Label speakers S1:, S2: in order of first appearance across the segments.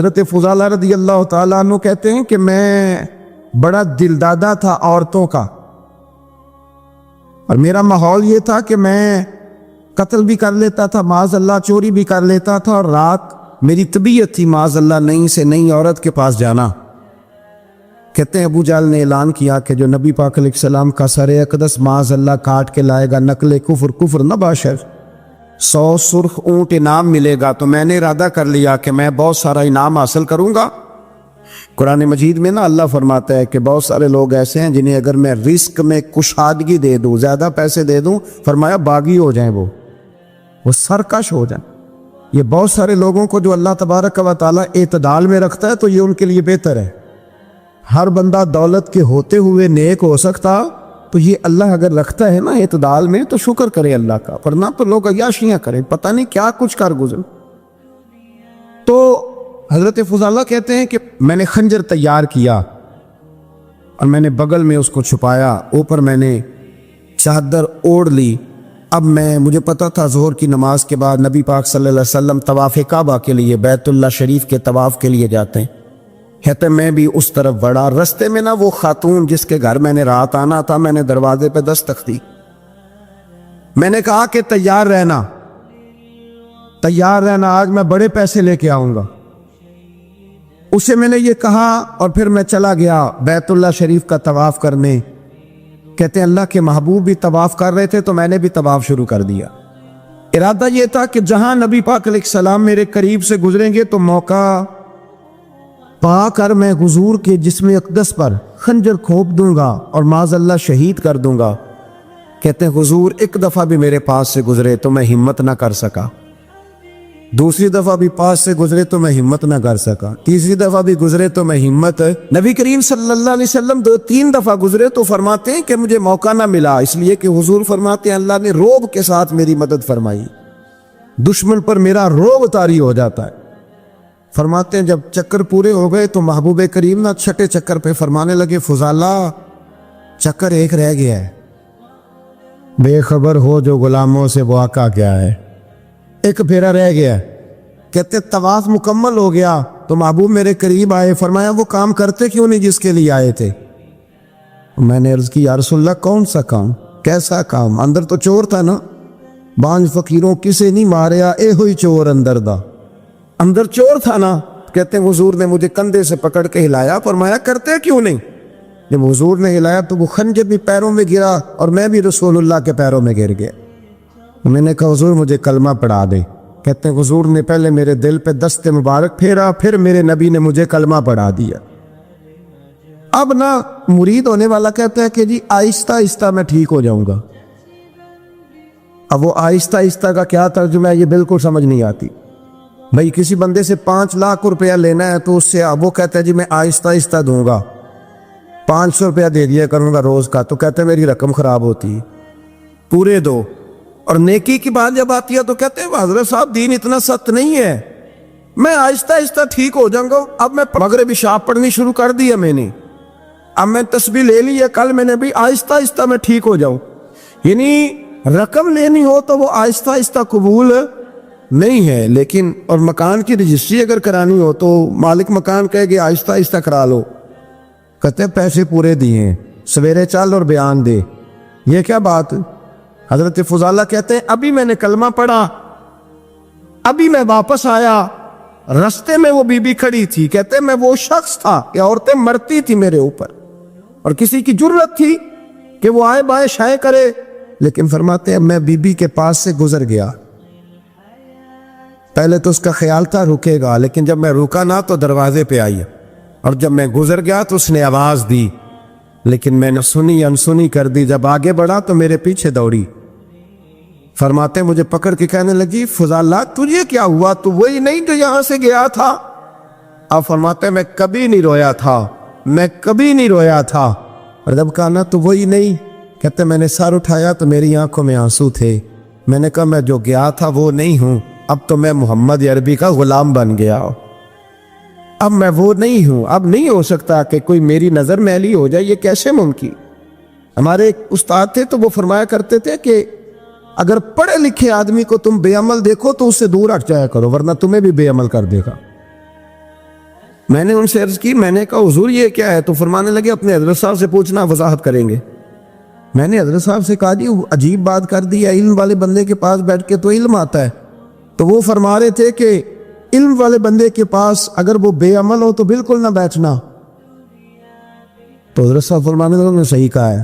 S1: حضرت فضالہ رضی اللہ تعالیٰ عنہ کہتے ہیں کہ میں بڑا دلدادہ تھا عورتوں کا، اور میرا ماحول یہ تھا کہ میں قتل بھی کر لیتا تھا، معاذ اللہ چوری بھی کر لیتا تھا، اور رات میری طبیعت تھی معاذ اللہ نئی سے نئی عورت کے پاس جانا۔ کہتے ہیں ابو جہل نے اعلان کیا کہ جو نبی پاک علیہ السلام کا سر اقدس معاذ اللہ کاٹ کے لائے گا، نقل کفر کفر نہ باشر، 100 سرخ اونٹ انعام ملے گا۔ تو میں نے ارادہ کر لیا کہ میں بہت سارا انعام حاصل کروں گا۔ قرآن مجید میں نا اللہ فرماتا ہے کہ بہت سارے لوگ ایسے ہیں جنہیں اگر میں رزق میں کشادگی دے دوں، زیادہ پیسے دے دوں، فرمایا باغی ہو جائیں، وہ سرکش ہو جائیں۔ یہ بہت سارے لوگوں کو جو اللہ تبارک و تعالیٰ اعتدال میں رکھتا ہے تو یہ ان کے لیے بہتر ہے۔ ہر بندہ دولت کے ہوتے ہوئے نیک ہو سکتا، تو یہ اللہ اگر رکھتا ہے نا اعتدال میں تو شکر کرے اللہ کا، ورنہ تو لوگ عیاشیاں کریں، پتہ نہیں کیا کچھ کر گزر۔ تو حضرت فضالہ کہتے ہیں کہ میں نے خنجر تیار کیا اور میں نے بغل میں اس کو چھپایا، اوپر میں نے چادر اوڑھ لی۔ اب مجھے پتا تھا ظہر کی نماز کے بعد نبی پاک صلی اللہ علیہ وسلم طواف کعبہ کے لیے، بیت اللہ شریف کے طواف کے لیے جاتے ہیں۔ کہتے میں بھی اس طرف بڑھا، رستے میں نا وہ خاتون جس کے گھر میں نے رات آنا تھا، میں نے دروازے پہ دستک دی۔ میں نے کہا کہ تیار رہنا، تیار رہنا، آج میں بڑے پیسے لے کے آؤں گا۔ اسے میں نے یہ کہا اور پھر میں چلا گیا بیت اللہ شریف کا طواف کرنے۔ کہتے ہیں اللہ کے محبوب بھی طواف کر رہے تھے تو میں نے بھی طواف شروع کر دیا۔ ارادہ یہ تھا کہ جہاں نبی پاک علیہ السلام میرے قریب سے گزریں گے تو موقع پا کر میں حضور کے جسم اقدس پر خنجر کھوپ دوں گا اور معاذ اللہ شہید کر دوں گا۔ کہتے ہیں حضور ایک دفعہ بھی میرے پاس سے گزرے تو میں ہمت نہ کر سکا، دوسری دفعہ بھی پاس سے گزرے تو میں ہمت نہ کر سکا، تیسری دفعہ بھی گزرے تو میں ہمت، نبی کریم صلی اللہ علیہ وسلم 2-3 دفعہ گزرے تو فرماتے ہیں کہ مجھے موقع نہ ملا، اس لیے کہ حضور فرماتے ہیں اللہ نے روب کے ساتھ میری مدد فرمائی، دشمن پر میرا روب طاری ہو جاتا ہے۔ فرماتے ہیں جب چکر پورے ہو گئے تو محبوب کریم نہ چھٹے چکر پہ فرمانے لگے فضالہ چکر ایک رہ گیا ہے، بے خبر ہو جو غلاموں سے وہ آقا کیا ہے، ایک پھیرا رہ گیا۔ کہتے طواف مکمل ہو گیا تو محبوب میرے قریب آئے، فرمایا وہ کام کرتے کیوں نہیں جس کے لیے آئے تھے؟ میں نے عرض کی یا رسول اللہ کون سا کام، کیسا کام؟ اندر تو چور تھا نا، بانج فقیروں کسے نہیں ماریا، اے ہوئی چور اندر دا، اندر چور تھا نا۔ کہتے ہیں حضور نے مجھے کندھے سے پکڑ کے ہلایا، فرمایا کرتے کیوں نہیں؟ جب حضور نے ہلایا تو وہ خنجر بھی پیروں میں گرا اور میں بھی رسول اللہ کے پیروں میں گر گیا۔ میں نے کہا حضور مجھے کلمہ پڑھا دے۔ کہتے ہیں حضور نے پہلے میرے دل پہ دست مبارک پھیرا، پھر میرے نبی نے مجھے کلمہ پڑھا دیا۔ اب نا مرید ہونے والا کہتا ہے کہ جی آہستہ آہستہ میں ٹھیک ہو جاؤں گا۔ اب وہ آہستہ آہستہ کا کیا ترجمہ ہے یہ بالکل سمجھ نہیں آتی۔ بھائی کسی بندے سے 5 لاکھ روپیہ لینا ہے تو اس سے اب وہ کہتا ہے جی میں آہستہ آہستہ دوں گا، 500 روپیہ دے دیا کروں گا روز کا، تو کہتے ہیں میری رقم خراب ہوتی ہے، پورے دو۔ اور نیکی کی بات جب آتی ہے تو کہتے ہیں حضرت صاحب دین اتنا سخت نہیں ہے، میں آہستہ آہستہ ٹھیک ہو جاؤں گا۔ اب میں مغربی شاپ پڑھنی شروع کر دی ہے میں نے، اب میں تسبیح لے لی ہے، کل میں نے بھی آہستہ آہستہ میں ٹھیک ہو جاؤں۔ یعنی رقم لینی ہو تو وہ آہستہ آہستہ قبول نہیں ہے، لیکن اور مکان کی رجسٹری اگر کرانی ہو تو مالک مکان کہے گے آہستہ آہستہ کرا لو، کہتے ہیں پیسے پورے دیے ہیں، سویرے چل اور بیان دے، یہ کیا بات؟ حضرت فضالہ کہتے ہیں ابھی میں نے کلمہ پڑھا، ابھی میں واپس آیا، رستے میں وہ بی بی کھڑی تھی، کہتے ہیں میں وہ شخص تھا کہ عورتیں مرتی تھی میرے اوپر اور کسی کی جرت تھی کہ وہ آئے بائیں شائیں کرے، لیکن فرماتے ہیں میں بی بی کے پاس سے گزر گیا۔ پہلے تو اس کا خیال تھا رکے گا، لیکن جب میں رکا نہ تو دروازے پہ آئی، اور جب میں گزر گیا تو اس نے آواز دی، لیکن میں نے سنی انسنی کر دی۔ جب آگے بڑھا تو میرے پیچھے دوڑی، فرماتے مجھے پکڑ کے کہنے لگی فضالہ تجھے کیا ہوا، تو وہی نہیں جو یہاں سے گیا تھا؟ اب فرماتے میں کبھی نہیں رویا تھا، میں کبھی نہیں رویا تھا۔ اور جب کہا نا تو وہی نہیں، کہتے میں نے سر اٹھایا تو میری آنکھوں میں آنسو تھے۔ میں نے کہا میں جو گیا تھا وہ نہیں ہوں، اب تو میں محمد عربی کا غلام بن گیا، اب میں وہ نہیں ہوں، اب نہیں ہو سکتا کہ کوئی میری نظر میلی ہو جائے، یہ کیسے ممکن؟ ہمارے ایک استاد تھے تو وہ فرمایا کرتے تھے کہ اگر پڑھے لکھے آدمی کو تم بے عمل دیکھو تو اس سے دور ہٹ جایا کرو، ورنہ تمہیں بھی بے عمل کر دے گا۔ میں نے ان سے عرض کی، میں نے کہا حضور یہ کیا ہے؟ تو فرمانے لگے اپنے حضرت صاحب سے پوچھنا، وضاحت کریں گے۔ میں نے حضرت صاحب سے کہا جی عجیب بات کر دی ہے، علم والے بندے کے پاس بیٹھ کے تو علم آتا ہے۔ تو وہ فرما رہے تھے کہ علم والے بندے کے پاس اگر وہ بے عمل ہو تو بالکل نہ بیٹھنا۔ تو حضرت صاحب فرمانے لگے نے صحیح کہا ہے۔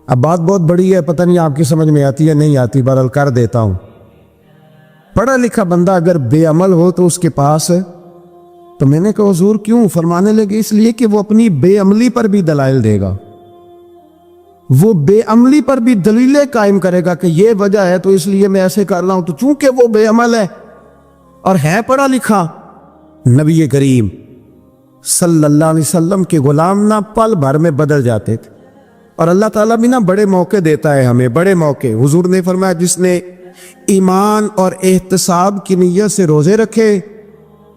S1: اب بات بہت بڑی ہے، پتہ نہیں آپ کی سمجھ میں آتی ہے نہیں آتی، بہرحال کر دیتا ہوں۔ پڑھا لکھا بندہ اگر بے عمل ہو تو اس کے پاس، تو میں نے کہا حضور کیوں؟ فرمانے لگے اس لیے کہ وہ اپنی بے عملی پر بھی دلائل دے گا، وہ بے عملی پر بھی دلیلیں قائم کرے گا کہ یہ وجہ ہے تو اس لیے میں ایسے کر رہا ہوں۔ تو چونکہ وہ بے عمل ہے اور ہے پڑھا لکھا، نبی کریم صلی اللہ علیہ وسلم کے غلام نہ پل بھر میں بدل جاتے تھے۔ اور اللہ تعالیٰ بھی نہ بڑے موقع دیتا ہے ہمیں، بڑے موقع۔ حضور نے فرمایا جس نے ایمان اور احتساب کی نیت سے روزے رکھے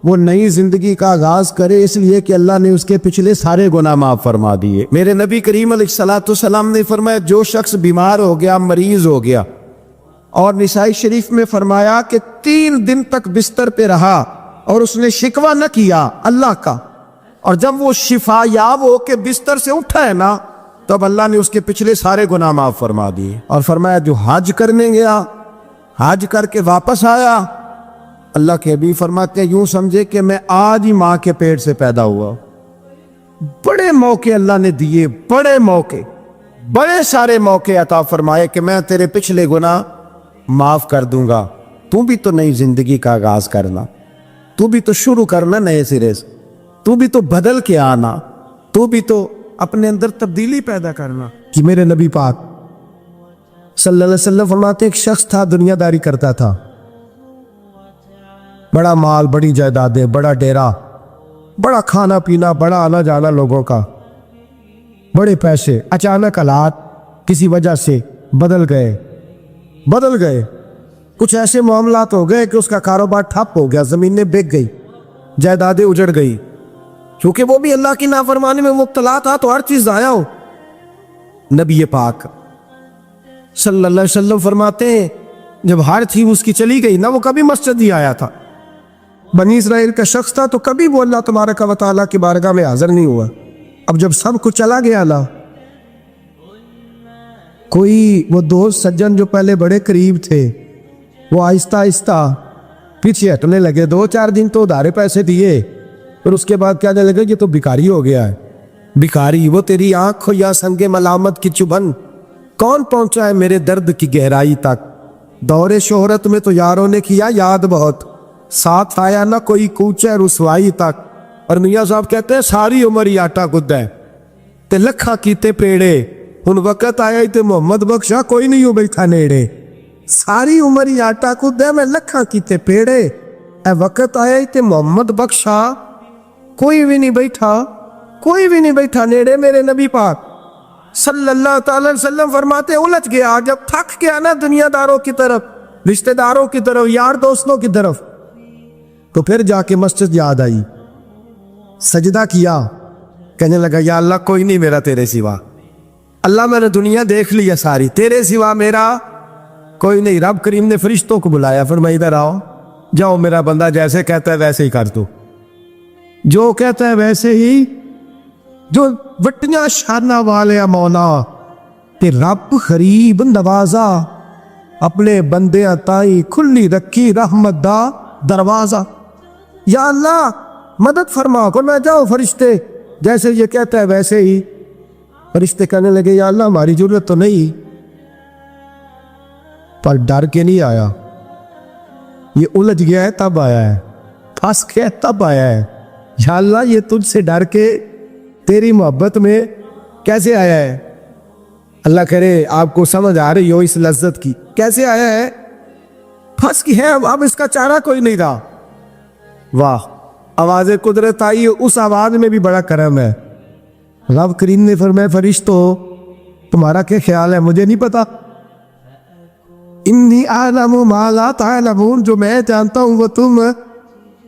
S1: وہ نئی زندگی کا آغاز کرے، اس لیے کہ اللہ نے اس کے پچھلے سارے گناہ معاف فرما دیے۔ میرے نبی کریم علیہ الصلوۃ والسلام نے فرمایا جو شخص بیمار ہو گیا، مریض ہو گیا، اور نسائی شریف میں فرمایا کہ 3 دن تک بستر پہ رہا اور اس نے شکوہ نہ کیا اللہ کا، اور جب وہ شفا یاب ہو کے بستر سے اٹھا ہے نا، تب اللہ نے اس کے پچھلے سارے گناہ معاف فرما دیے۔ اور فرمایا جو حج کرنے گیا، حج کر کے واپس آیا، اللہ کے حبیب فرماتے ہیں یوں سمجھے کہ میں آج ہی ماں کے پیٹ سے پیدا ہوا۔ بڑے موقع اللہ نے دیے، بڑے موقع، بڑے سارے موقع عطا فرمائے کہ میں تیرے پچھلے گناہ معاف کر دوں گا، تو بھی تو نئی زندگی کا آغاز کرنا، تو بھی تو شروع کرنا نئے سرے سے، تو بھی تو بدل کے آنا، تو بھی تو اپنے اندر تبدیلی پیدا کرنا۔ کہ میرے نبی پاک صلی اللہ علیہ وسلم فرماتے ایک شخص تھا دنیا داری کرتا تھا، بڑا مال، بڑی جائیدادیں، بڑا ڈیرا، بڑا کھانا پینا، بڑا آنا جانا لوگوں کا، بڑے پیسے۔ اچانک حالات کسی وجہ سے بدل گئے، کچھ ایسے معاملات ہو گئے کہ اس کا کاروبار ٹھپ ہو گیا، زمینیں بک گئی، جائیدادیں اجڑ گئی، چونکہ وہ بھی اللہ کی نافرمانی میں مبتلا تھا تو ہر چیز ضائع ہو۔ نبی پاک صلی اللہ علیہ وسلم فرماتے ہیں جب ہر چیز اس کی چلی گئی نہ، وہ کبھی مسجد ہی آیا تھا، بنی اسرائیل کا شخص تھا، تو کبھی وہ اللہ تبارک و تعالیٰ کی بارگاہ میں حاضر نہیں ہوا۔ اب جب سب کچھ چلا گیا نا، کوئی وہ دوست سجن جو پہلے بڑے قریب تھے وہ آہستہ آہستہ پیچھے ہٹنے لگے، 2-4 دن تو ادھارے پیسے دیے، پھر اس کے بعد کہنے لگے یہ تو بھکاری ہو گیا ہے۔ بھکاری، وہ تیری آنکھ ہو یا سنگ ملامت کی چبھن، کون پہنچا ہے میرے درد کی گہرائی تک؟ دور شہرت میں تو یاروں نے کیا یاد بہت، ساتھ آیا نہ کوئی کوچے رسوائی تک۔ اور میاں صاحب کہتے ہیں ساری عمر ہی آٹا گدا ہے تے لکھاں کیتے پیڑے، ہن وقت آیا ہی تے محمد بخشا کوئی نہیں ہو بیٹھا نیڑے۔ ساری عمر ہی آٹا گدا ہے، میں لکھاں کیتے پیڑے، اے وقت آیا ہی تے محمد بخشا کوئی بھی نہیں بیٹھا نیڑے۔ میرے نبی پاک صلی اللہ تعالی وسلم فرماتے الجھ گیا جب تھک گیا نا دنیا داروں کی طرف، رشتہ داروں کی طرف، یار دوستوں کی طرف، تو پھر جا کے مسجد یاد آئی، سجدہ کیا، کہنے لگا یا اللہ کوئی نہیں میرا تیرے سوا، اللہ میں نے دنیا دیکھ لی ہے ساری، تیرے سوا میرا کوئی نہیں۔ رب کریم نے فرشتوں کو بلایا، فرمایا ادھر آؤ، جاؤ میرا بندہ جیسے کہتا ہے ویسے ہی کر دو، جو کہتا ہے ویسے ہی، جو وٹیاں شانہ والے مولا تے رب غریب نوازا، اپنے بندے تائی کھلی رکھی رحمت دا دروازہ۔ یا اللہ مدد فرما کو، میں جاؤ فرشتے جیسے یہ کہتا ہے ویسے ہی۔ فرشتے کہنے لگے یا اللہ ہماری ضرورت تو نہیں، پر ڈر کے نہیں آیا، یہ الجھ گیا ہے تب آیا ہے، پھنس گیا تب آیا ہے۔ یا اللہ یہ تجھ سے ڈر کے تیری محبت میں کیسے آیا ہے؟ اللہ کرے آپ کو سمجھ آ رہی ہو اس لذت کی، کیسے آیا ہے؟ پھنس کی ہے، اب اس کا چارہ کوئی نہیں رہا۔ واہ، آواز قدرت آئی، اس آواز میں بھی بڑا کرم ہے۔ رب کریم نے فرمایا فرشتو تمہارا کیا خیال ہے؟ مجھے نہیں پتا، انی اعلم ما لا تعلمون، جو میں جانتا ہوں وہ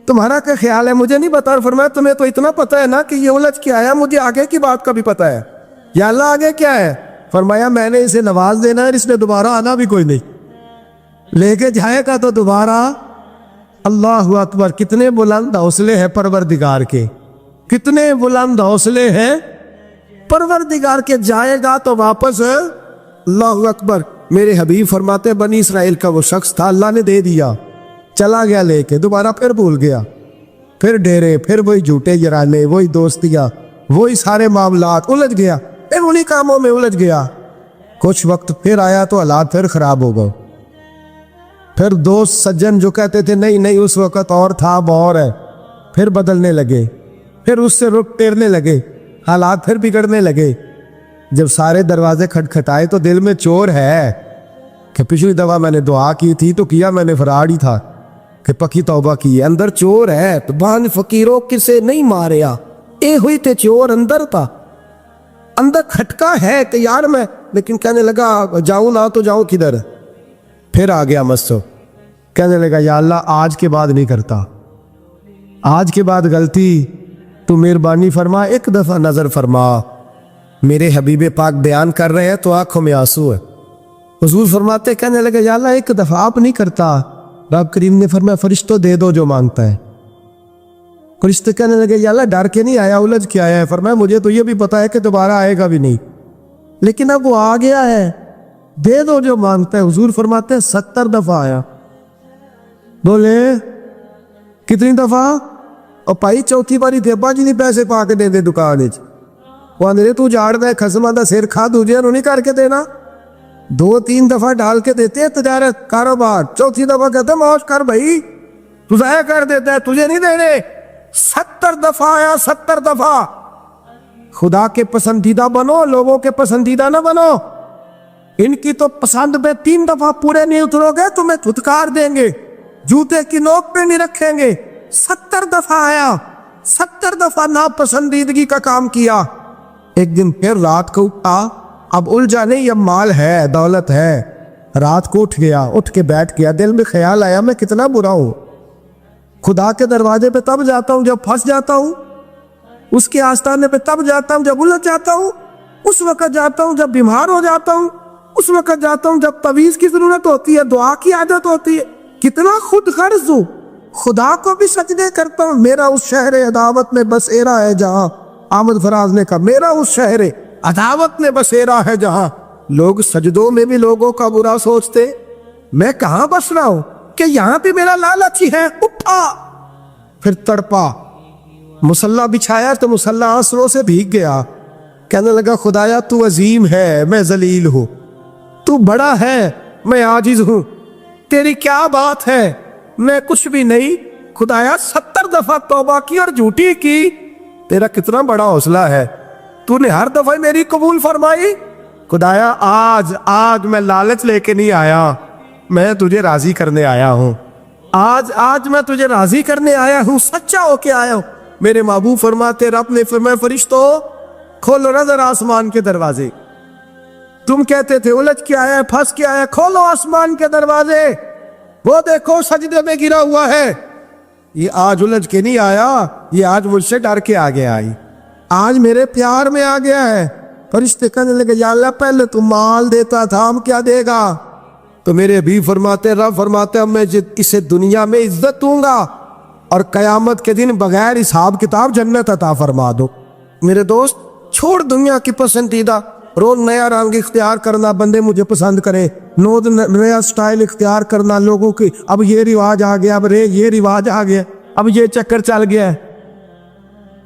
S1: تمہارا کیا خیال ہے مجھے نہیں پتا۔ اور فرمایا تمہیں تو اتنا پتا ہے نا کہ یہ الجھ کے آیا، مجھے آگے کی بات کا بھی پتا ہے۔ یا اللہ آگے کیا ہے؟ فرمایا میں نے اسے نواز دینا ہے، اس نے دوبارہ آنا بھی کوئی نہیں، لے کے جائے گا تو دوبارہ اللہ اکبر، کتنے بلند حوصلے ہیں پروردگار کے، کتنے بلند حوصلے ہیں پروردگار کے. جائے گا تو واپس ہے. اللہ اکبر. میرے حبیب فرماتے بنی اسرائیل کا وہ شخص تھا، اللہ نے دے دیا، چلا گیا لے کے، دوبارہ پھر بھول گیا، پھر ڈیرے، پھر وہی جھوٹے جرانے، وہی دوستیاں، وہی سارے معاملات، الجھ گیا، پھر انہی کاموں میں الجھ گیا. کچھ وقت پھر آیا تو حالات پھر خراب ہو گئے. پھر دوست سجن جو کہتے تھے نہیں نہیں اس وقت اور تھا اب اور ہے، پھر بدلنے لگے، پھر اس سے رخ ٹیرنے لگے، حالات پھر بگڑنے لگے. جب سارے دروازے کھٹکھٹائے تو دل میں چور ہے کہ پچھلی دفعہ میں نے دعا کی تھی تو کیا میں نے فراڈ ہی تھا کہ پکی توبہ کی ہے. اندر چور ہے تو بان فقیروں کسے نہیں ماریا، اے ہوئی تے چور اندر تھا، اندر کھٹکا ہے کہ یار میں، لیکن کہنے لگا جاؤں نہ تو جاؤں کدھر. پھر آ گیا مسو، کہنے لگا یا اللہ آج کے بعد نہیں کرتا، آج کے بعد غلطی تو مہربانی فرما، ایک دفعہ نظر فرما. میرے حبیب پاک بیان کر رہے ہیں تو آنکھوں میں آنسو ہے. حضور فرماتے کہنے لگے یا اللہ ایک دفعہ آپ نہیں کرتا. رب کریم نے فرمایا فرشتوں دے دو جو مانگتا ہے. فرشتے کہنے لگے یا اللہ ڈر کے نہیں آیا، الجھ کے آیا ہے. فرمایا مجھے تو یہ بھی پتا ہے کہ دوبارہ آئے گا بھی نہیں، لیکن اب وہ آ گیا ہے، دے دو جو مانگتا ہے. حضور فرماتے ہیں 70 دفعہ آیا. بولے کتنی دفعہ؟ اور پائی چوتھی باری دے ابا جی نہیں پیسے پا کے دے دے دکان وچ، وہ اندرے تو جاڑ دے خسمہ دا سر کھا دوجے انہوں نہیں کر کے دینا. 2-3 دفعہ ڈال کے دیتے ہیں تجارت کاروبار، چوتھی دفعہ کہتے ہیں معاش کر بھائی، تو ضائع کر دیتا ہے، تجھے نہیں دینے. 70 دفعہ آیا، 70 دفعہ. خدا کے پسندیدہ بنو، لوگوں کے پسندیدہ نہ بنو. ان کی تو پسند پہ 3 دفعہ پورے نہیں اترو گے تمہیں دھتکار دیں گے، جوتے کی نوک پہ نہیں رکھیں گے. 70 دفعہ آیا، 70 دفعہ ناپسندیدگی کا کام کیا. ایک دن پھر رات کو اٹھا، اب الجھا نہیں، اب مال ہے، دولت ہے. رات کو اٹھ گیا، اٹھ کے بیٹھ گیا، دل میں خیال آیا میں کتنا برا ہوں. خدا کے دروازے پہ تب جاتا ہوں جب پھنس جاتا ہوں، اس کے آستانے پہ تب جاتا ہوں جب الجھ جاتا ہوں، اس وقت جاتا ہوں جب بیمار ہو جاتا ہوں، اس وقت جاتا ہوں جب تعویذ کی ضرورت ہوتی ہے، دعا کی عادت ہوتی ہے. کتنا خود غرض ہوں، خدا کو بھی سجدے کرتا ہوں. میرا اس شہر عداوت میں بسیرا ہے جہاں، احمد فراز نے کہا میرا اس شہر عداوت میں بسیرا ہے جہاں. لوگ سجدوں میں بھی لوگوں کا برا سوچتے، میں کہاں بس رہا ہوں کہ یہاں بھی میرا لالچ ہی ہے. اٹھا، پھر تڑپا، مصلی بچھایا تو مصلی آنسوؤں سے بھیگ گیا. کہنے لگا خدایا تو عظیم ہے، میں ذلیل ہوں، تو بڑا ہے، میں عاجز ہوں، تیری کیا بات ہے، میں کچھ بھی نہیں. خدایا 70 دفعہ توبہ کی اور جھوٹی کی، تیرا کتنا بڑا حوصلہ ہے، تو نے ہر دفعہ میری قبول فرمائی. خدایا آج میں لالچ لے کے نہیں آیا، میں تجھے راضی کرنے آیا ہوں. آج میں تجھے راضی کرنے آیا ہوں، سچا ہو کے آیا ہوں. میرے محبوب فرماتے رب نے فرمایا فرشتوں کھولو نظر آسمان کے دروازے. تم کہتے تھے الجھ کے آیا ہے، پھنس کے آیا ہے، کھولو آسمان کے دروازے، وہ دیکھو سجدے میں گرا ہوا ہے. یہ آج الجھ کے نہیں آیا، یہ آج مجھ سے ڈر کے آگے آئی، آج میرے پیار میں آ گیا ہے. فرشتے کہنے لگے یا اللہ پہلے تو مال دیتا تھا، ہم کیا دے گا؟ تو میرے بھی فرماتے رب فرماتے اب میں اسے دنیا میں عزت دوں گا اور قیامت کے دن بغیر حساب کتاب جنت عطا فرما دو. میرے دوست چھوڑ دنیا کی پسندیدہ، روز نیا رنگ اختیار کرنا، بندے مجھے پسند کرے، نیا سٹائل اختیار کرنا لوگوں کی، اب یہ رواج آ گیا، اب یہ رواج آ گیا، اب یہ چکر چل گیا ہے.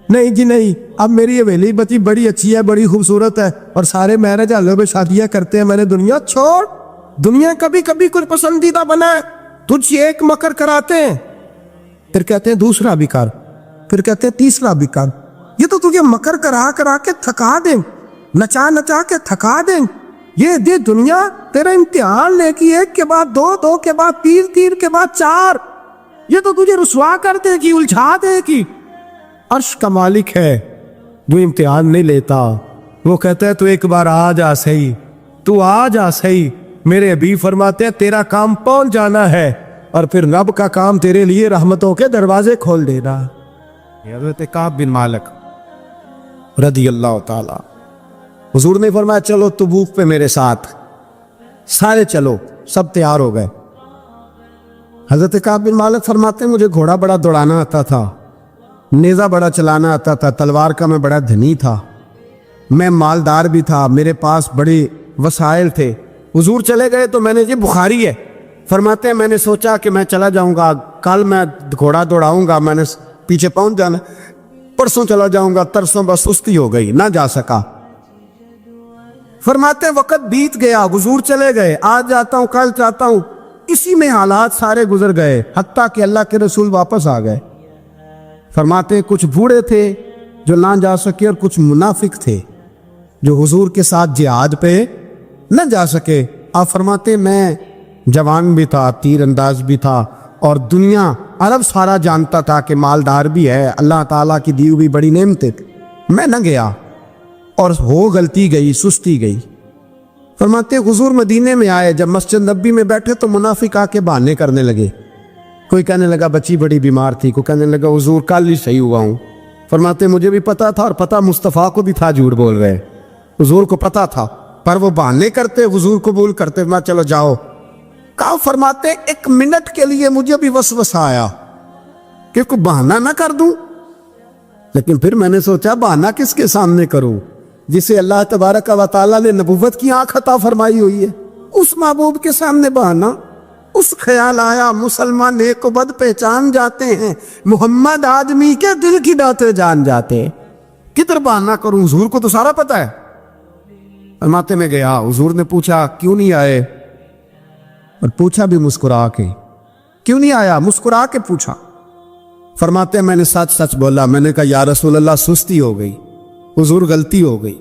S1: نہیں جی نہیں، اب میری حویلی بچی بڑی اچھی ہے، بڑی خوبصورت ہے، اور سارے میرج ہالوں میں شادیاں کرتے ہیں. میں نے دنیا چھوڑ، دنیا کبھی کبھی کچھ پسندیدہ بنا ہے، تجھ ایک مکر کراتے ہیں، پھر کہتے ہیں دوسرا بھی کر، پھر کہتے ہیں تیسرا بھی کر. یہ تو تجھے مکر کرا کرا کے تھکا دیں، نچا نچا کے تھکا دیں. یہ دے دنیا تیرا امتحان لے کی، ایک کے بعد دو، دو کے بعد تین، تین کے بعد چار. یہ تو تجھے رسوا کر دے گی، الجھا دے گی. عرش کا مالک ہے جو امتحان نہیں لیتا، وہ کہتا ہے تو ایک بار آ جا صحیح، تو آ جا صحیح. میرے حبیب فرماتے ہیں تیرا کام پہنچ جانا ہے اور پھر رب کا کام تیرے لیے رحمتوں کے دروازے کھول دینا. حضرت کعب بن مالک رضی اللہ تعالی، حضور نے فرمایا چلو تبوک پہ میرے ساتھ، سارے چلو، سب تیار ہو گئے. حضرت کعب بن مالک فرماتے ہیں مجھے گھوڑا بڑا دوڑانا آتا تھا، نیزہ بڑا چلانا آتا تھا، تلوار کا میں بڑا دھنی تھا، میں مالدار بھی تھا، میرے پاس بڑے وسائل تھے۔ حضور چلے گئے تو میں نے، یہ بخاری ہے، فرماتے ہیں میں نے سوچا کہ میں چلا جاؤں گا، کل میں گھوڑا دوڑاؤں گا، میں نے پیچھے پہنچ جانا، پرسوں چلا جاؤں گا، ترسوں بس سستی ہو گئی، نہ جا سکا۔ فرماتے ہیں وقت بیت گیا، حضور چلے گئے، آج جاتا ہوں کل چاہتا ہوں، اسی میں حالات سارے گزر گئے، حتیٰ کہ اللہ کے رسول واپس آ گئے۔ فرماتے ہیں کچھ بوڑھے تھے جو نہ جا سکے، اور کچھ منافق تھے جو حضور کے ساتھ جہاد پہ نہ جا سکے۔ آپ فرماتے ہیں میں جوان بھی تھا، تیر انداز بھی تھا، اور دنیا عرب سارا جانتا تھا کہ مالدار بھی ہے، اللہ تعالیٰ کی دی ہوئی بڑی نعمتیں تھی، میں نہ گیا، اور ہو غلطی گئی، سستی گئی۔ فرماتے ہیں حضور مدینے میں آئے، جب مسجد نبی میں بیٹھے تو منافق آ کے بہانے کرنے لگے، کوئی کہنے لگا بچی بڑی بیمار تھی، کوئی کہنے لگا حضور کل ہی صحیح ہوا ہوں۔ فرماتے مجھے بھی پتا تھا، اور پتا مصطفیٰ کو بھی تھا جھوٹ بول رہے، حضور کو پتا تھا، پر وہ بہانے کرتے، حضور قبول کرتے، میں چلو جاؤ۔ کہا فرماتے ایک منٹ کے لیے مجھے بھی وسوسہ آیا کہ کوئی بہانہ نہ کر دوں، لیکن پھر میں نے سوچا بہانہ کس کے سامنے کروں، جسے اللہ تبارک و تعالیٰ نے نبوت کی آنکھ عطا فرمائی ہوئی ہے، اس محبوب کے سامنے بہانہ۔ اس خیال آیا مسلمان نیک و بد پہچان جاتے ہیں، محمد آدمی کے دل کی باتیں جان جاتے، کدھر بہانہ کروں، حضور کو تو سارا پتا ہے۔ فرماتے میں گیا، حضور نے پوچھا کیوں نہیں آئے، اور پوچھا بھی مسکرا کے، کیوں نہیں آیا، مسکرا کے پوچھا۔ فرماتے میں نے سچ سچ بولا، میں نے کہا یا رسول اللہ سستی ہو گئی، حضور غلطی ہو گئی،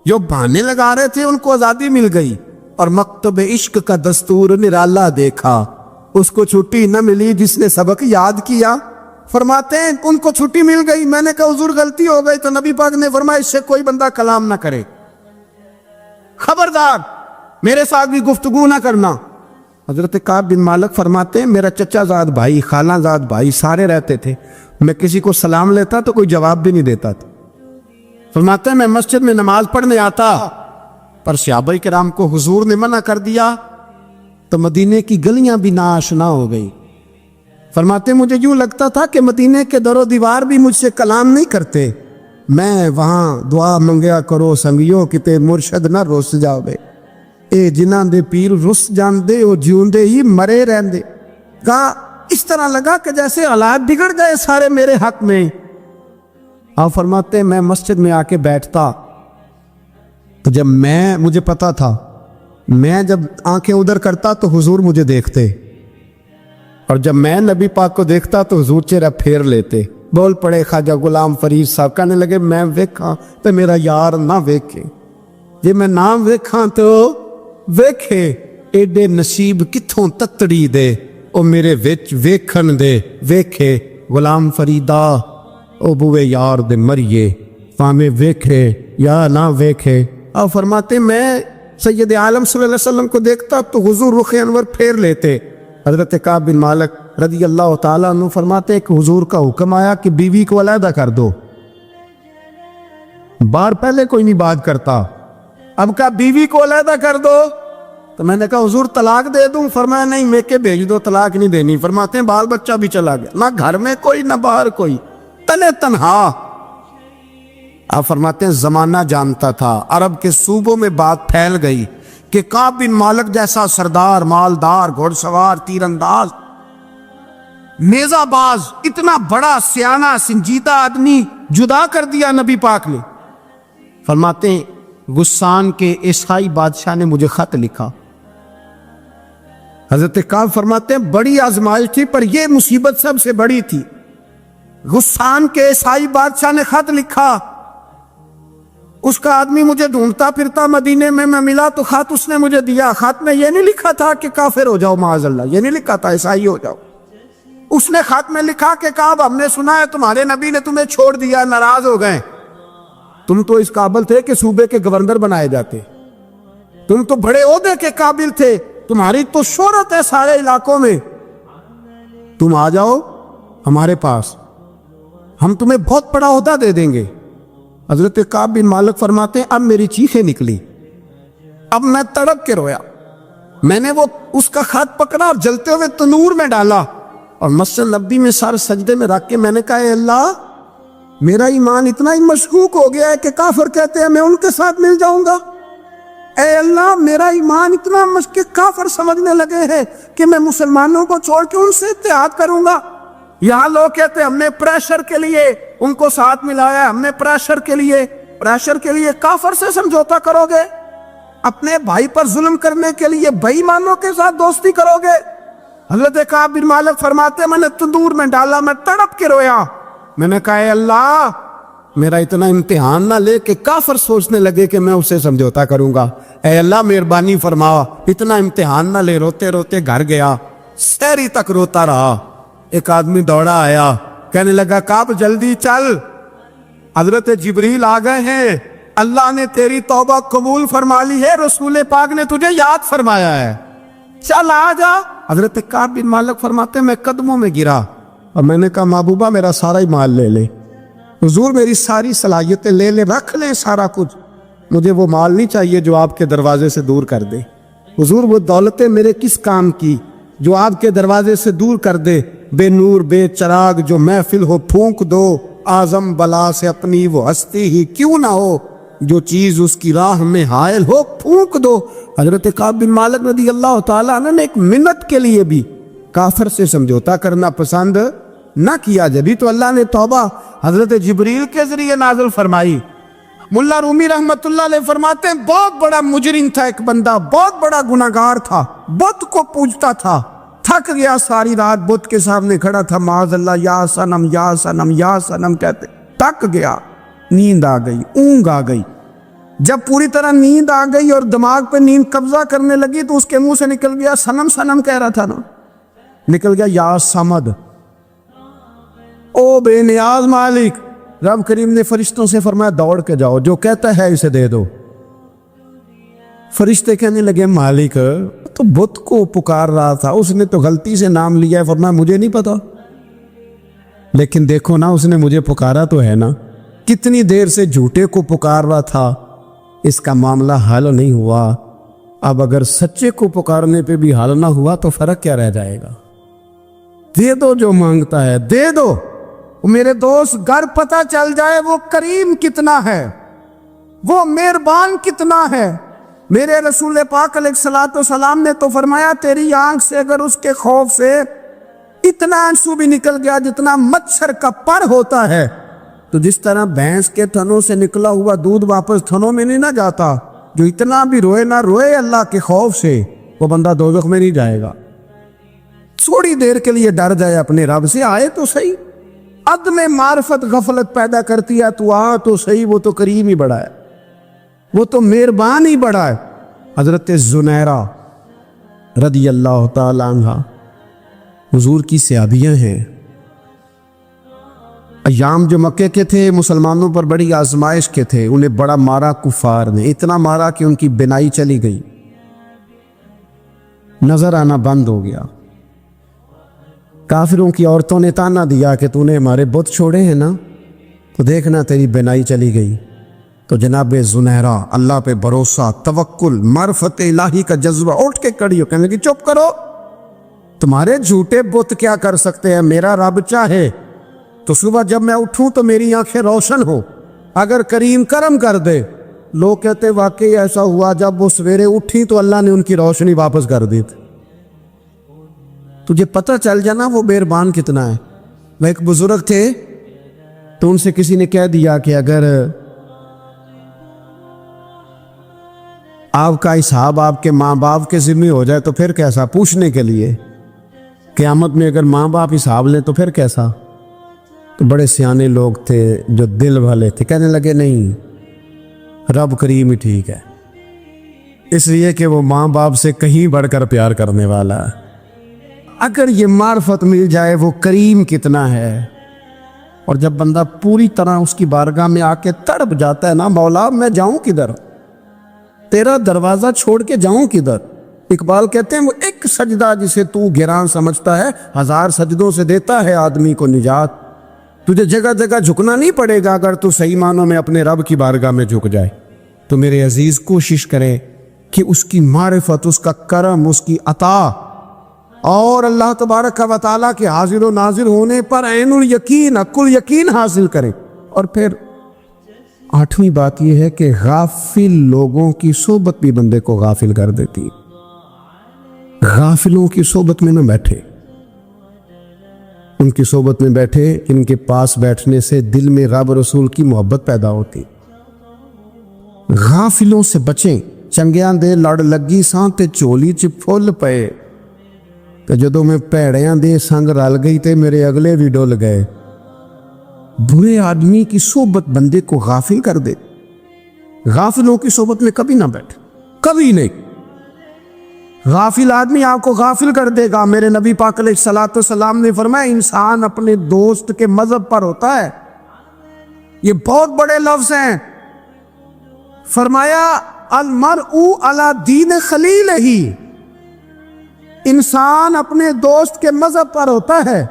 S1: جو بہانے لگا رہے تھے ان کو آزادی مل گئی، اور مکتب عشق کا دستور نرالا دیکھا، اس کو چھٹی نہ ملی جس نے سبق یاد کیا۔ فرماتے ہیں ان کو چھٹی مل گئی، میں نے کہا حضور غلطی ہو گئی، تو نبی پاک نے فرمایا اس سے کوئی بندہ کلام نہ کرے، خبردار میرے ساتھ بھی گفتگو نہ کرنا۔ حضرت کعب بن مالک فرماتے ہیں میرا چچا زاد بھائی، خالہ زاد بھائی سارے رہتے تھے، میں کسی کو سلام لیتا تو کوئی جواب بھی نہیں دیتا تھا۔ فرماتے ہیں میں مسجد میں نماز پڑھنے آتا، پر صحابہ کرام کو حضور نے منع کر دیا تو مدینے کی گلیاں بھی ناآشنا ہو گئی۔ فرماتے ہیں مجھے یوں لگتا تھا کہ مدینے کے در و دیوار بھی مجھ سے کلام نہیں کرتے، میں وہاں دعا منگیا کرو سنگیو کتے مرشد نہ رس جاوے، اے جنہاں دے پیر رس جاندے او جیوندے ہی مرے رہندے۔ کہا اس طرح لگا کہ جیسے حالات بگڑ گئے سارے میرے حق میں۔ آپ فرماتے ہیں میں مسجد میں آ کے بیٹھتا تو جب مجھے پتا تھا میں جب آنکھیں ادھر کرتا تو حضور مجھے دیکھتے، اور جب میں نبی پاک کو دیکھتا تو حضور چہرہ پھیر لیتے۔ بول پڑے خواجہ غلام فرید صاحب، کہنے لگے میں ویکھاں تو میرا یار نہ ویکھے، جی میں نہ ویکھاں تو ویکھے، ایڈے نصیب کتھوں تتڑی دے او میرے وچ ویکھن دے، ویکھے غلام فریدا او بوے یار دے مریے، فامے ویکھے یا نہ ویکھے۔ اور فرماتے میں سید عالم صلی اللہ علیہ وسلم کو دیکھتا تو حضور رخ انور پھیر لیتے۔ حضرت کعب بن مالک رضی اللہ تعالیٰ عنہ فرماتے کہ حضور کا حکم آیا کہ بیوی کو علیحدہ کر دو، بار پہلے کوئی نہیں بات کرتا، اب کہا بیوی کو علیحدہ کر دو، تو میں نے کہا حضور طلاق دے دوں، فرمایا نہیں میکے بھیج دو، طلاق نہیں دینی۔ فرماتے ہیں بال بچہ بھی چلا گیا، نہ گھر میں کوئی نہ باہر کوئی، تنے تنہا۔ آپ فرماتے ہیں زمانہ جانتا تھا، عرب کے صوبوں میں بات پھیل گئی کہ کعب بن مالک جیسا سردار، مالدار، گھوڑ سوار، تیر انداز، نیزہ باز، اتنا بڑا سیانہ سنجیدہ آدمی جدا کر دیا نبی پاک نے۔ فرماتے ہیں غسان کے عیسائی بادشاہ نے مجھے خط لکھا۔ حضرت کعب فرماتے ہیں بڑی آزمائش تھی، پر یہ مصیبت سب سے بڑی تھی۔ غسان کے عیسائی بادشاہ نے خط لکھا، اس کا آدمی مجھے ڈھونڈتا پھرتا مدینے میں، میں ملا تو خط اس نے مجھے دیا۔ خط میں یہ نہیں لکھا تھا کہ کافر ہو جاؤ معاذ اللہ، یہ نہیں لکھا تھا عیسائی ہو جاؤ، اس نے خط میں لکھا کہ کعب ہم نے سنا ہے تمہارے نبی نے تمہیں چھوڑ دیا، ناراض ہو گئے، تم تو اس قابل تھے کہ صوبے کے گورنر بنائے جاتے، تم تو بڑے عہدے کے قابل تھے، تمہاری تو شہرت ہے سارے علاقوں میں، تم آ جاؤ ہمارے پاس، ہم تمہیں بہت بڑا عہدہ دے دیں گے۔ حضرت کعب بن مالک فرماتے ہیں اب میری چیخیں نکلی، اب میں تڑپ کے رویا، میں نے وہ اس کا خط پکڑا اور جلتے ہوئے تنور میں ڈالا اور مسجد نبی میں سر سجدے میں رکھ کے میں نے کہا اے اللہ میرا ایمان اتنا ہی مشکوک ہو گیا ہے کہ کافر کہتے ہیں میں ان کے ساتھ مل جاؤں گا. اے اللہ میرا ایمان اتنا مشکوک کافر سمجھنے لگے ہیں کہ میں مسلمانوں کو چھوڑ کے ان سے اتحاد کروں گا. یہاں لوگ کہتے ہیں ہم نے پریشر کے لیے ان کو ساتھ ملایا, ہم نے پریشر کے لیے کافر سے سمجھوتا کرو گے, اپنے بھائی پر ظلم کرنے کے لیے بے ایمانوں کے ساتھ دوستی کرو گے. حضرت کعب بن مالک فرماتے میں نے تندور میں ڈالا, میں تڑپ کے رویا. میں نے کہا اے اللہ میرا اتنا امتحان نہ لے کہ کافر سوچنے لگے کہ میں اسے سمجھوتا کروں گا. اے اللہ مہربانی فرما, اتنا امتحان نہ لے. روتے روتے گھر گیا, سحری تک روتا رہا. ایک آدمی دوڑا آیا, کہنے لگا کعب جلدی چل, حضرت جبریل آ گئے ہیں, اللہ نے تیری توبہ قبول فرما لی ہے, رسول پاک نے تجھے یاد فرمایا ہے, چل آ جا. حضرت کعب بن مالک فرماتے میں قدموں میں گرا اور میں نے کہا محبوبہ میرا سارا ہی مال لے لے, حضور میری ساری صلاحیتیں لے لے, رکھ لے سارا کچھ, مجھے وہ مال نہیں چاہیے جو آپ کے دروازے سے دور کر دے. حضور وہ دولتیں میرے کس کام کی جو آپ کے دروازے سے دور کر دے. بے نور بے چراغ جو محفل ہو پھونک دو, اعظم بلا سے اپنی وہ ہستی ہی کیوں نہ ہو, جو چیز اس کی راہ میں حائل ہو پھونک دو. حضرت کعب بن مالک رضی اللہ تعالیٰ عنہ نے ایک منٹ کے لیے بھی کافر سے سمجھوتا کرنا پسند نہ کیا. جبھی تو اللہ نے توبہ حضرت جبریل کے ذریعے نازل فرمائی. ملا رومی رحمت اللہ علیہ فرماتے ہیں بہت بڑا مجرم تھا ایک بندہ, بہت بڑا گناہگار تھا, بت کو پوجتا تھا, تھک گیا, ساری رات بت کے سامنے کھڑا تھا, معاذ اللہ یا صنم یا صنم یا صنم کہتے, تھک گیا, نیند آ گئی, اونگ آ گئی. جب پوری طرح نیند آ گئی اور دماغ پہ نیند قبضہ کرنے لگی تو اس کے منہ سے نکل گیا, صنم صنم کہہ رہا تھا نا, نکل گیا یا صمد, او بے نیاز مالک. رب کریم نے فرشتوں سے فرمایا دوڑ کے جاؤ, جو کہتا ہے اسے دے دو. فرشتے کہنے لگے مالک تو بت کو پکار رہا تھا, اس نے تو غلطی سے نام لیا ہے. فرمایا مجھے نہیں پتا, لیکن دیکھو نا اس نے مجھے پکارا تو ہے نا, کتنی دیر سے جھوٹے کو پکار رہا تھا, اس کا معاملہ حل نہیں ہوا. اب اگر سچے کو پکارنے پہ بھی حل نہ ہوا تو فرق کیا رہ جائے گا. دے دو جو مانگتا ہے, دے دو. میرے دوست گھر پتہ چل جائے وہ کریم کتنا ہے, وہ مہربان کتنا ہے. میرے رسول پاک علیہ الصلوۃ والسلام نے تو فرمایا تیری آنکھ سے اگر اس کے خوف سے اتنا آنسو بھی نکل گیا جتنا مچھر کا پر ہوتا ہے, تو جس طرح بھینس کے تھنوں سے نکلا ہوا دودھ واپس تھنوں میں نہیں نہ جاتا, جو اتنا بھی روئے نہ روئے اللہ کے خوف سے, وہ بندہ دوزخ میں نہیں جائے گا. تھوڑی دیر کے لیے ڈر جائے اپنے رب سے, آئے تو صحیح. عدم معرفت غفلت پیدا کرتی ہے, تو آ تو صحیح, وہ تو کریم ہی بڑا ہے, وہ تو مہربان ہی بڑا ہے. حضرت زنیرہ رضی اللہ تعالی عنہ حضور کی صحابیاں ہیں. ایام جو مکے کے تھے مسلمانوں پر بڑی آزمائش کے تھے, انہیں بڑا مارا کفار نے, اتنا مارا کہ ان کی بینائی چلی گئی, نظر آنا بند ہو گیا. کافروں کی عورتوں نے تانا دیا کہ تو نے ہمارے بت چھوڑے ہیں نا, تو دیکھنا تیری بینائی چلی گئی. تو جناب زنیرہ اللہ پہ بھروسہ, توکل, معرفت الہی کا جذبہ, اٹھ کے کھڑی ہو, کہنے لگی چپ کرو, تمہارے جھوٹے بت کیا کر سکتے ہیں, میرا رب چاہے تو صبح جب میں اٹھوں تو میری آنکھیں روشن ہو, اگر کریم کرم کر دے. لوگ کہتے واقعی ایسا ہوا, جب وہ سویرے اٹھی تو اللہ نے ان کی روشنی واپس کر دی تھی. تجھے پتہ چل جانا وہ مہربان کتنا ہے. وہ ایک بزرگ تھے تو ان سے کسی نے کہہ دیا کہ اگر آپ کا حساب آپ کے ماں باپ کے ذمہ ہو جائے تو پھر کیسا, پوچھنے کے لیے قیامت میں اگر ماں باپ حساب لیں تو پھر کیسا. تو بڑے سیانے لوگ تھے جو دل والے تھے, کہنے لگے نہیں, رب کریم ہی ٹھیک ہے, اس لیے کہ وہ ماں باپ سے کہیں بڑھ کر پیار کرنے والا ہے. اگر یہ معرفت مل جائے وہ کریم کتنا ہے. اور جب بندہ پوری طرح اس کی بارگاہ میں آ کے تڑپ جاتا ہے نا, مولا میں جاؤں کدھر, تیرا دروازہ چھوڑ کے جاؤں کدھر. اقبال کہتے ہیں وہ ایک سجدہ جسے تو گراں سمجھتا ہے, 1000 سجدوں سے دیتا ہے آدمی کو نجات. تجھے جگہ جگہ جھکنا نہیں پڑے گا اگر تو صحیح معنوں میں اپنے رب کی بارگاہ میں جھک جائے. تو میرے عزیز کوشش کرے کہ اس کی معرفت، اس کا کرم، اس کی عطا اور اللہ تبارک و تعالیٰ کے حاضر و ناظر ہونے پر عین الیقین، حق الیقین حاصل کریں۔ اور پھر آٹھویں بات یہ ہے کہ غافل لوگوں کی صحبت بھی بندے کو غافل کر دیتی۔ غافلوں کی صحبت میں نہ بیٹھے، ان کی صحبت میں بیٹھے، ان کے پاس بیٹھنے سے دل میں رب رسول کی محبت پیدا ہوتی۔ غافلوں سے بچیں۔ چنگیاں دے لڑ لگی ساں تے چولی چ پھل پئے، کہ جدوں میں پیڑیاں دے سنگ رل گئی تے میرے اگلے بھی ڈول گئے۔ برے آدمی کی صحبت بندے کو غافل کر دے۔ غافلوں کی صحبت میں کبھی نہ بیٹھے، کبھی نہیں۔ غافل آدمی آپ کو غافل کر دے گا۔ میرے نبی پاک علیہ الصلوۃ والسلام نے فرمایا انسان اپنے دوست کے مذہب پر ہوتا ہے۔ یہ بہت بڑے لفظ ہیں۔ فرمایا المرء علی دین خلیلہ، انسان اپنے دوست کے مذہب پر ہوتا ہے۔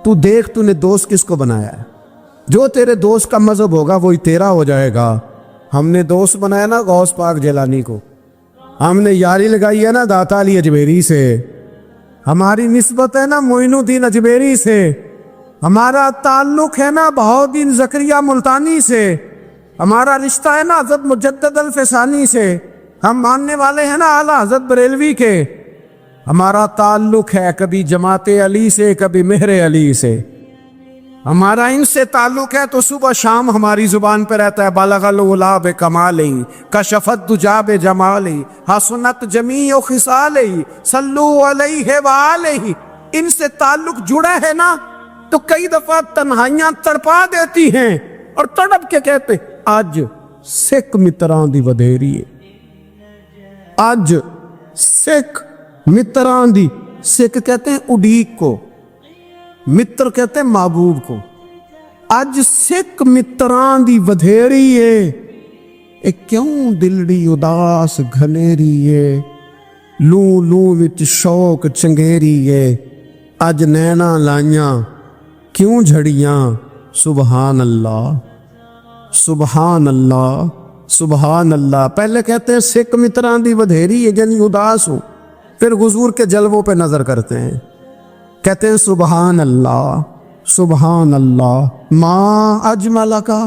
S1: تو دیکھ تو نے دوست کس کو بنایا ہے؟ جو تیرے دوست کا مذہب ہوگا وہی تیرا ہو جائے گا۔ ہم نے دوست بنایا نا غوث پاک جیلانی کو، ہم نے یاری لگائی ہے نا داتا علی اجمیری سے، ہماری نسبت ہے نا معین الدین اجمیری سے، ہمارا تعلق ہے نا بہاؤالدین زکریا ملتانی سے، ہمارا رشتہ ہے نا حضرت مجدد الفسانی سے، ہم ماننے والے ہیں نا اعلیٰ حضرت بریلوی کے، ہمارا تعلق ہے کبھی جماعت علی سے، کبھی مہر علی سے، ہمارا ان سے تعلق ہے تو صبح شام ہماری زبان پہ رہتا ہے بالغ العلا بکمالہ، کشف الدجی بجمالہ، حسنت جمیع خصالہ، صلو علیہ وآلہ۔ ان سے تعلق جڑا ہے نا تو کئی دفعہ تنہائیاں تڑپا دیتی ہیں اور تڑپ کے کہتے اج سکھ متراں دی ودھیری ہے، اج سکھ متراں دی، سکھ کہتے ہیں اڈیق کو، متر کہتے ہیں محبوب کو، اج سکھ متراں دی ودھیری ہے، اے کیوں دلڑی اداس گھنیری ہے، لو لو وچ شوق چنگیری ہے، اج نینا لائیاں کیوں جھڑیاں، سبحان اللہ سبحان اللہ سبحان اللہ۔ پہلے کہتے ہیں سکھ متران دی ودھیری ہے یعنی اداس ہوں، پھر حضور کے جلووں پہ نظر کرتے ہیں، کہتے ہیں سبحان اللہ سبحان اللہ، ما اجمل کا،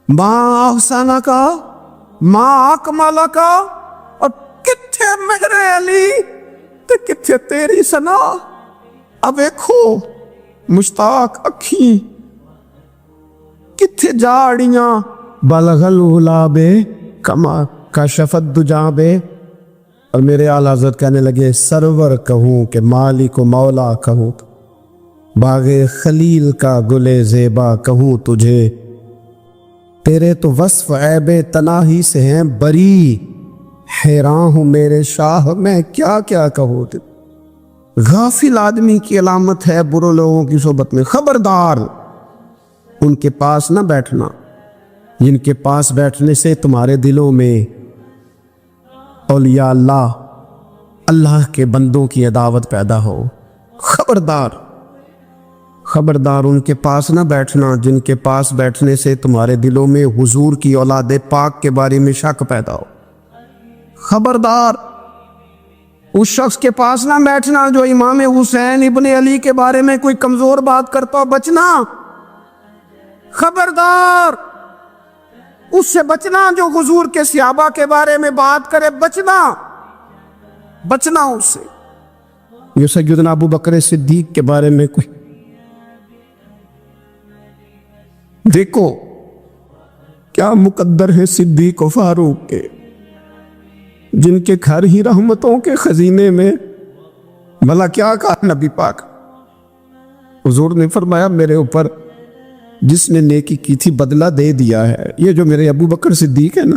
S1: ما احسن کا، ما اکمل کا، اور کتھے میرے علی تے کتھے تیری ثنا۔ اب دیکھو مشتاق اکھی کتھے جاڑیاں، بلغ العلا بے کما کشف الدجی بے۔ اور میرے اعلیٰ حضرت کہنے لگے سرور کہوں کہ مالک و مولا کہوں، باغ خلیل کا گلے زیبا کہوں تجھے، تیرے تو وصف عیب تناہی سے ہیں بری، حیران ہوں میرے شاہ میں کیا کیا کہوں۔ غافل آدمی کی علامت ہے برے لوگوں کی صحبت میں۔ خبردار ان کے پاس نہ بیٹھنا، جن کے پاس بیٹھنے سے تمہارے دلوں میں اولیاء اللہ، اللہ کے بندوں کی عداوت پیدا ہو۔ خبردار خبردار ان کے پاس نہ بیٹھنا جن کے پاس بیٹھنے سے تمہارے دلوں میں حضور کی اولاد پاک کے بارے میں شک پیدا ہو۔ خبردار اس شخص کے پاس نہ بیٹھنا جو امام حسین ابن علی کے بارے میں کوئی کمزور بات کرتا ہو، بچنا۔ خبردار اس سے بچنا جو حضور کے صحابہ کے بارے میں بات کرے، بچنا بچنا اس سے۔ جو سیدنا ابو بکر صدیق کے بارے میں کوئی، دیکھو کیا مقدر ہے صدیق و فاروق کے، جن کے گھر ہی رحمتوں کے خزینے میں۔ بھلا کیا کہا نبی پاک، حضور نے فرمایا میرے اوپر جس نے نیکی کی تھی بدلہ دے دیا ہے۔ یہ جو میرے ابو بکر صدیق ہے نا،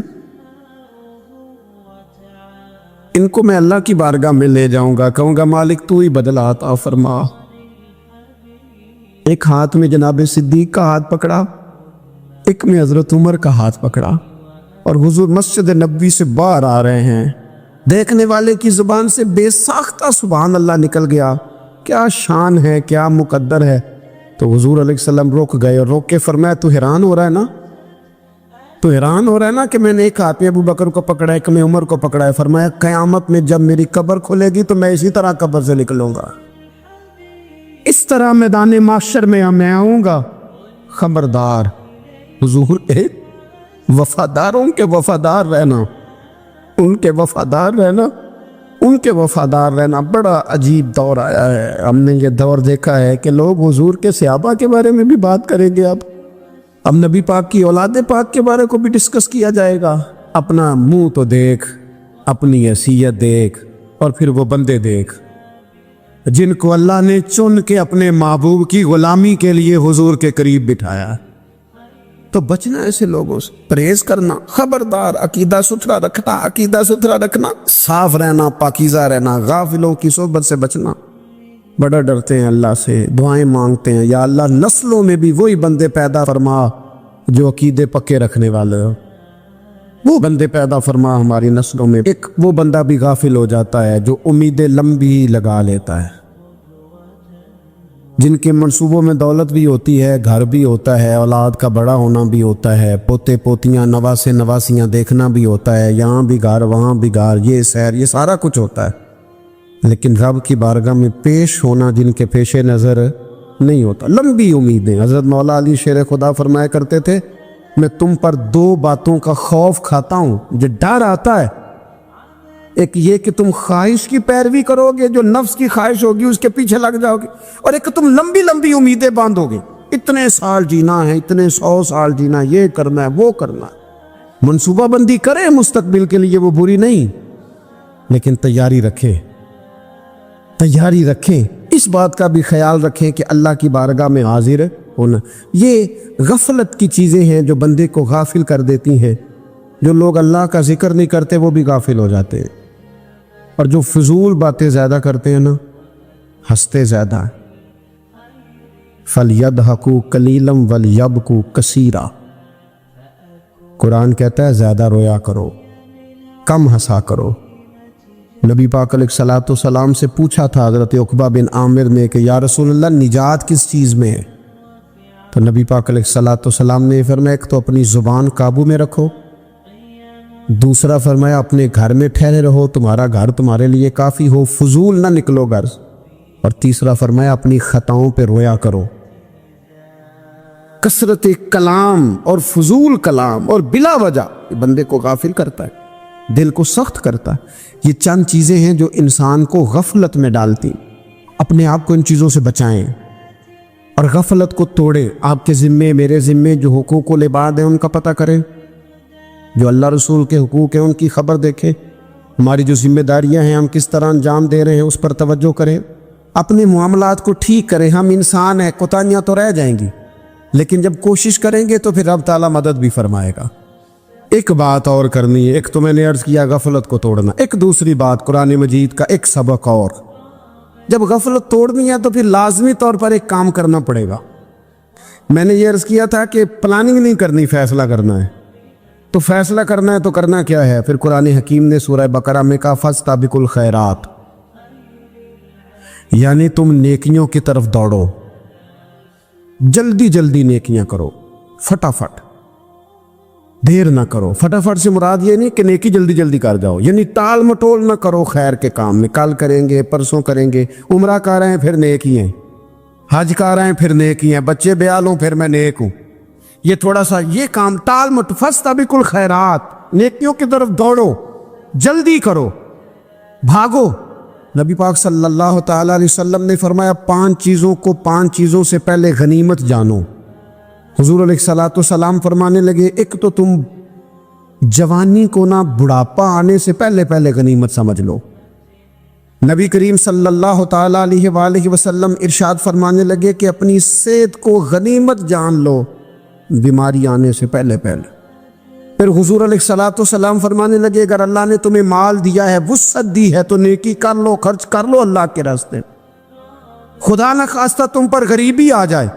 S1: ان کو میں اللہ کی بارگاہ میں لے جاؤں گا، کہوں گا مالک تو ہی بدلہ عطا فرما۔ ایک ہاتھ میں جناب صدیق کا ہاتھ پکڑا، ایک میں حضرت عمر کا ہاتھ پکڑا، اور حضور مسجد نبوی سے باہر آ رہے ہیں۔ دیکھنے والے کی زبان سے بے ساختہ سبحان اللہ نکل گیا۔ کیا شان ہے، کیا مقدر ہے۔ تو حضور علیہ السلام رک گئے اور روک کے فرمایا تو حیران ہو رہا ہے نا، تو حیران ہو رہا ہے نا کہ میں نے ایک ہاتھ میں ابو بکر کو پکڑا ہے، ایک میں عمر کو پکڑا ہے. فرمایا قیامت میں جب میری قبر کھلے گی تو میں اسی طرح قبر سے نکلوں گا، اس طرح میدان محشر میں میں آؤں گا. خبردار حضور ایک وفاداروں کے وفادار رہنا، ان کے وفادار رہنا، ان کے وفادار رہنا. بڑا عجیب دور آیا ہے. ہم نے یہ دور دیکھا ہے کہ لوگ حضور کے صحابہ کے بارے میں بھی بات کریں گے. اب نبی پاک کی اولاد پاک کے بارے کو بھی ڈسکس کیا جائے گا. اپنا منہ تو دیکھ، اپنی حیثیت دیکھ، اور پھر وہ بندے دیکھ جن کو اللہ نے چن کے اپنے محبوب کی غلامی کے لیے حضور کے قریب بٹھایا. تو بچنا ایسے لوگوں سے، پرہیز کرنا. خبردار عقیدہ ستھرا رکھنا، عقیدہ ستھرا رکھنا، صاف رہنا، پاکیزہ رہنا، غافلوں کی صحبت سے بچنا. بڑا ڈرتے ہیں اللہ سے، دعائیں مانگتے ہیں یا اللہ نسلوں میں بھی وہی بندے پیدا فرما جو عقیدے پکے رکھنے والے ہو. وہ بندے پیدا فرما ہماری نسلوں میں. ایک وہ بندہ بھی غافل ہو جاتا ہے جو امیدیں لمبی لگا لیتا ہے، جن کے منصوبوں میں دولت بھی ہوتی ہے، گھر بھی ہوتا ہے، اولاد کا بڑا ہونا بھی ہوتا ہے، پوتے پوتیاں نواسے نواسیاں دیکھنا بھی ہوتا ہے، یہاں بھی گھر وہاں بھی گھر، یہ سیر، یہ سارا کچھ ہوتا ہے. لیکن رب کی بارگاہ میں پیش ہونا جن کے پیش نظر نہیں ہوتا. لمبی امیدیں. حضرت مولا علی شیر خدا فرمایا کرتے تھے میں تم پر دو باتوں کا خوف کھاتا ہوں، جو ڈر آتا ہے. ایک یہ کہ تم خواہش کی پیروی کرو گے، جو نفس کی خواہش ہوگی اس کے پیچھے لگ جاؤ گے، اور ایک تم لمبی لمبی امیدیں باندھو گے، اتنے سال جینا ہے، اتنے 100 سال جینا، یہ کرنا ہے، وہ کرنا ہے. منصوبہ بندی کرے مستقبل کے لیے، وہ بری نہیں، لیکن تیاری رکھے، تیاری رکھیں. اس بات کا بھی خیال رکھیں کہ اللہ کی بارگاہ میں حاضر ہونا. یہ غفلت کی چیزیں ہیں جو بندے کو غافل کر دیتی ہیں. جو لوگ اللہ کا ذکر نہیں کرتے وہ بھی غافل ہو جاتے ہیں، اور جو فضول باتیں زیادہ کرتے ہیں نا، ہنستے زیادہ. فَلْيَضْحَكُوا قَلِيلًا وَلْيَبْكُوا كَثِيرًا. قرآن کہتا ہے زیادہ رویا کرو، کم ہنسا کرو. نبی پاک علیہ الصلوۃ والسلام سے پوچھا تھا حضرت عقبہ بن عامر نے کہ یا رسول اللہ نجات کس چیز میں ہے؟ تو نبی پاک علیہ الصلوۃ والسلام نے فرمایا ایک تو اپنی زبان قابو میں رکھو، دوسرا فرمایا اپنے گھر میں ٹھہرے رہو، تمہارا گھر تمہارے لیے کافی ہو، فضول نہ نکلو گھر، اور تیسرا فرمایا اپنی خطاؤں پہ رویا کرو. کثرت کلام اور فضول کلام اور بلا وجہ بندے کو غافل کرتا ہے، دل کو سخت کرتا ہے. یہ چند چیزیں ہیں جو انسان کو غفلت میں ڈالتی. اپنے آپ کو ان چیزوں سے بچائیں اور غفلت کو توڑیں. آپ کے ذمے، میرے ذمے جو حقوق و العباد ہیں ان کا پتہ کریں، جو اللہ رسول کے حقوق ہیں ان کی خبر دیکھیں. ہماری جو ذمہ داریاں ہیں ہم کس طرح انجام دے رہے ہیں اس پر توجہ کریں. اپنے معاملات کو ٹھیک کریں. ہم انسان ہیں، کوتاہیاں تو رہ جائیں گی، لیکن جب کوشش کریں گے تو پھر رب تعالیٰ مدد بھی فرمائے گا. ایک بات اور کرنی ہے، ایک تو میں نے عرض کیا غفلت کو توڑنا، ایک دوسری بات قرآن مجید کا ایک سبق اور. جب غفلت توڑنی ہے تو پھر لازمی طور پر ایک کام کرنا پڑے گا. میں نے یہ عرض کیا تھا کہ پلاننگ نہیں کرنی، فیصلہ کرنا ہے. تو فیصلہ کرنا ہے تو کرنا کیا ہے؟ پھر قرآن حکیم نے سورہ بقرہ میں کہا فاستبقوا الخیرات، یعنی تم نیکیوں کی طرف دوڑو، جلدی جلدی نیکیاں کرو، فٹافٹ، دیر نہ کرو. فٹافٹ سے مراد یہ نہیں کہ نیکی جلدی جلدی کر جاؤ، یعنی ٹال مٹول نہ کرو خیر کے کام میں. کل کریں گے، پرسوں کریں گے، عمرہ کر رہے ہیں پھر نیکی ہیں، حج کر رہے ہیں پھر نیکی ہیں، بچے بیال ہوں پھر میں نیک ہوں. یہ تھوڑا سا یہ کام ٹال مٹ. فاستبقوا الخیرات، نیکیوں کی طرف دوڑو، جلدی کرو، بھاگو. نبی پاک صلی اللہ تعالی علیہ وسلم نے فرمایا 5 چیزوں کو 5 چیزوں سے پہلے غنیمت جانو. حضور علیہ الصلوۃ والسلام فرمانے لگے ایک تو تم جوانی کو نہ بڑھاپا آنے سے پہلے پہلے غنیمت سمجھ لو. نبی کریم صلی اللہ تعالی علیہ وآلہ وسلم ارشاد فرمانے لگے کہ اپنی صحت کو غنیمت جان لو بیماری آنے سے پہلے پہلے. پھر حضور علیہ الصلوۃ والسلام فرمانے لگے اگر اللہ نے تمہیں مال دیا ہے، وسعت دی ہے، تو نیکی کر لو، خرچ کر لو اللہ کے راستے. خدا نہ خواستہ تم پر غریبی آ جائے.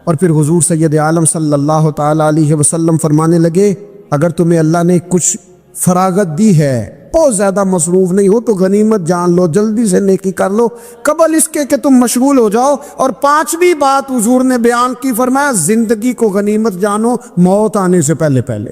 S1: اور پھر حضور سید عالم صلی اللہ تعالی علیہ وسلم فرمانے لگے اگر تمہیں اللہ نے کچھ فراغت دی ہے، بہت زیادہ مصروف نہیں ہو، تو غنیمت جان لو، جلدی سے نیکی کر لو قبل اس کے کہ تم مشغول ہو جاؤ. اور 5ویں بات حضور نے بیان کی، فرمایا زندگی کو غنیمت جانو موت آنے سے پہلے پہلے.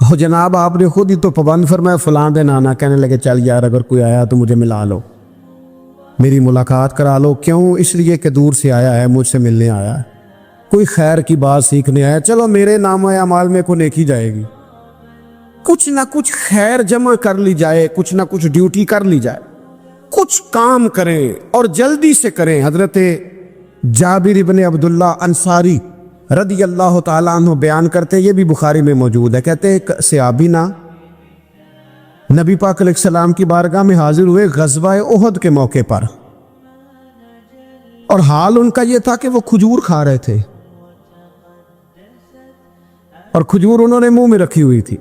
S1: اور جناب آپ نے خود ہی تو پابند فرمایا فلاں دن آنا. کہنے لگے چل یار اگر کوئی آیا تو مجھے ملا لو, میری ملاقات کرا لو. کیوں؟ اس لیے کہ دور سے آیا ہے, مجھ سے ملنے آیا ہے, کوئی خیر کی بات سیکھنے آیا. چلو میرے نام اعمال میں کو نیکی جائے گی, کچھ نہ کچھ خیر جمع کر لی جائے, کچھ نہ کچھ ڈیوٹی کر لی جائے, کچھ کام کریں اور جلدی سے کریں. حضرت جابر ابن عبداللہ انصاری رضی اللہ تعالیٰ عنہ بیان کرتے ہیں, یہ بھی بخاری میں موجود ہے. کہتے ہیں ایک صحابی نا نبی پاک علیہ السلام کی بارگاہ میں حاضر ہوئے غزوہ احد کے موقع پر, اور حال ان کا یہ تھا کہ وہ کھجور کھا رہے تھے, اور کھجور انہوں نے منہ میں رکھی ہوئی تھی.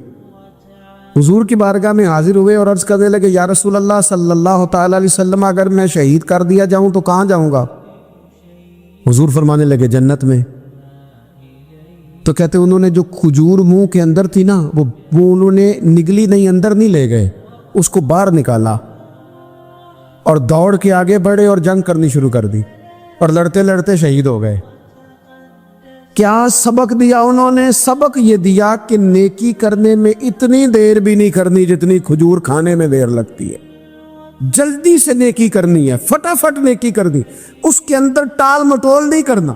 S1: حضور کی بارگاہ میں حاضر ہوئے اور عرض کرنے لگے یا رسول اللہ صلی اللہ تعالی علیہ وسلم اگر میں شہید کر دیا جاؤں تو کہاں جاؤں گا؟ حضور فرمانے لگے جنت میں. تو کہتے انہوں نے جو کھجور منہ کے اندر تھی نا وہ انہوں نے نگلی نہیں, اندر نہیں لے گئے, اس کو باہر نکالا اور دوڑ کے آگے بڑھے اور جنگ کرنی شروع کر دی, اور لڑتے لڑتے شہید ہو گئے. کیا سبق دیا انہوں نے؟ سبق یہ دیا کہ نیکی کرنے میں اتنی دیر بھی نہیں کرنی جتنی کھجور کھانے میں دیر لگتی ہے. جلدی سے نیکی کرنی ہے, فٹافٹ نیکی کرنی, اس کے اندر ٹال مٹول نہیں کرنا.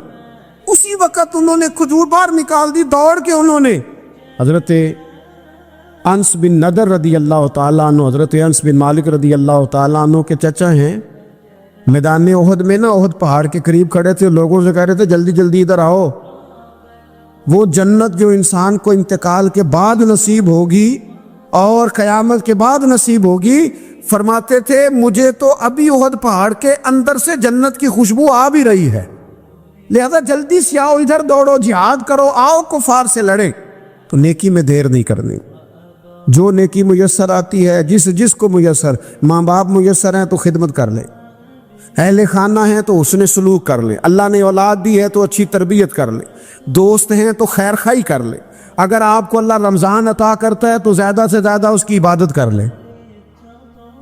S1: اسی وقت انہوں نے کھجور باہر نکال دی دوڑ کے. انہوں نے حضرت انس بن نضر رضی اللہ تعالیٰ عنہ, حضرت انس بن مالک رضی اللہ تعالیٰ عنہ کے چچا ہیں, میدان احد میں نا, احد پہاڑ کے قریب کھڑے تھے, لوگوں سے کہہ رہے تھے جلدی جلدی ادھر آؤ. وہ جنت جو انسان کو انتقال کے بعد نصیب ہوگی اور قیامت کے بعد نصیب ہوگی, فرماتے تھے مجھے تو ابھی احد پہاڑ کے اندر سے جنت کی خوشبو آ بھی رہی ہے, لہذا جلدی سے آؤ, ادھر دوڑو, جہاد کرو, آؤ کفار سے لڑیں. تو نیکی میں دیر نہیں کرنی. جو نیکی میسر آتی ہے, جس کو میسر, ماں باپ میسر ہیں تو خدمت کر لیں, اہل خانہ ہیں تو حسن سلوک کر لیں, اللہ نے اولاد دی ہے تو اچھی تربیت کر لیں, دوست ہیں تو خیر خائی کر لیں, اگر آپ کو اللہ رمضان عطا کرتا ہے تو زیادہ سے زیادہ اس کی عبادت کر لیں,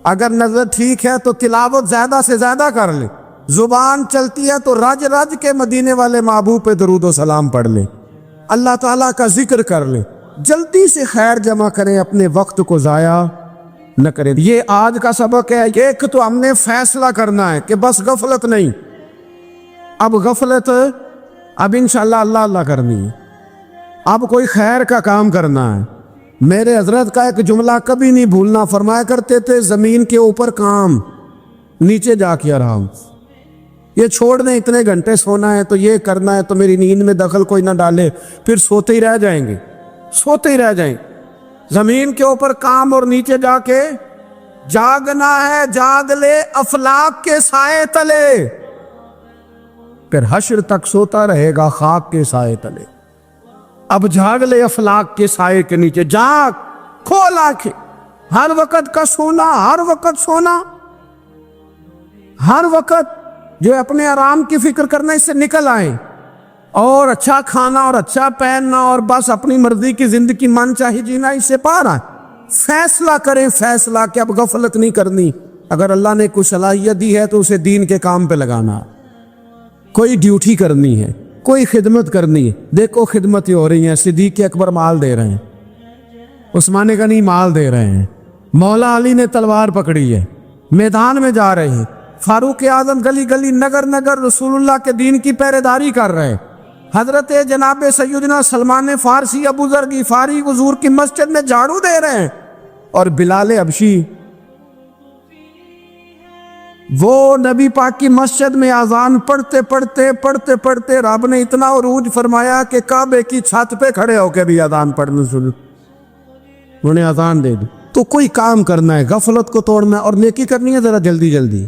S1: اگر نظر ٹھیک ہے تو تلاوت زیادہ سے زیادہ کر لیں, زبان چلتی ہے تو رج رج کے مدینے والے محبوب پہ درود و سلام پڑھ لیں, اللہ تعالیٰ کا ذکر کر لیں. جلدی سے خیر جمع کریں, اپنے وقت کو ضائع نہ کریں. یہ آج کا سبق ہے. ایک تو ہم نے فیصلہ کرنا ہے کہ بس غفلت نہیں, اب غفلت اب انشاءاللہ اللہ اللہ کرنی ہے, اب کوئی خیر کا کام کرنا ہے. میرے حضرت کا ایک جملہ کبھی نہیں بھولنا, فرمایا کرتے تھے زمین کے اوپر کام, نیچے جا کے آرام. یہ چھوڑ دیں اتنے گھنٹے سونا ہے تو یہ کرنا ہے تو میری نیند میں دخل کوئی نہ ڈالے, پھر سوتے ہی رہ جائیں گے, سوتے ہی رہ جائیں. زمین کے اوپر کام اور نیچے جا کے جاگنا ہے, جاگ لے افلاک کے سائے تلے, پھر حشر تک سوتا رہے گا خاک کے سائے تلے. اب جاگ لے افلاک کے سائے کے نیچے, جاگ, کھول آنکھیں. ہر وقت کا سونا, ہر وقت سونا, ہر وقت جو اپنے آرام کی فکر کرنا, اس سے نکل آئیں, اور اچھا کھانا اور اچھا پہننا اور بس اپنی مرضی کی زندگی من چاہی جینا, اس سے پار آئیں. فیصلہ کریں, فیصلہ کہ اب غفلت نہیں کرنی. اگر اللہ نے کوئی صلاحیت دی ہے تو اسے دین کے کام پہ لگانا, کوئی ڈیوٹی کرنی ہے, کوئی خدمت کرنی ہے. دیکھو خدمتیں ہو رہی ہیں, صدیق اکبر مال دے رہے ہیں, عثمان غنی مال دے رہے ہیں, مولا علی نے تلوار پکڑی ہے, میدان میں جا رہے ہیں, فاروق اعظم گلی گلی نگر نگر رسول اللہ کے دین کی پہرے داری کر رہے ہیں, حضرت جناب سیدنا سلمان فارسی ابو ذر غفاری حضور کی مسجد میں جھاڑو دے رہے ہیں, اور بلال حبشی وہ نبی پاک کی مسجد میں اذان پڑھتے پڑھتے پڑھتے پڑھتے رب نے اتنا عروج فرمایا کہ کعبے کی چھت پہ کھڑے ہو کے بھی اذان پڑھنا شروع, انہیں اذان دے دی. تو کوئی کام کرنا ہے, غفلت کو توڑنا ہے اور نیکی کرنی ہے ذرا جلدی جلدی.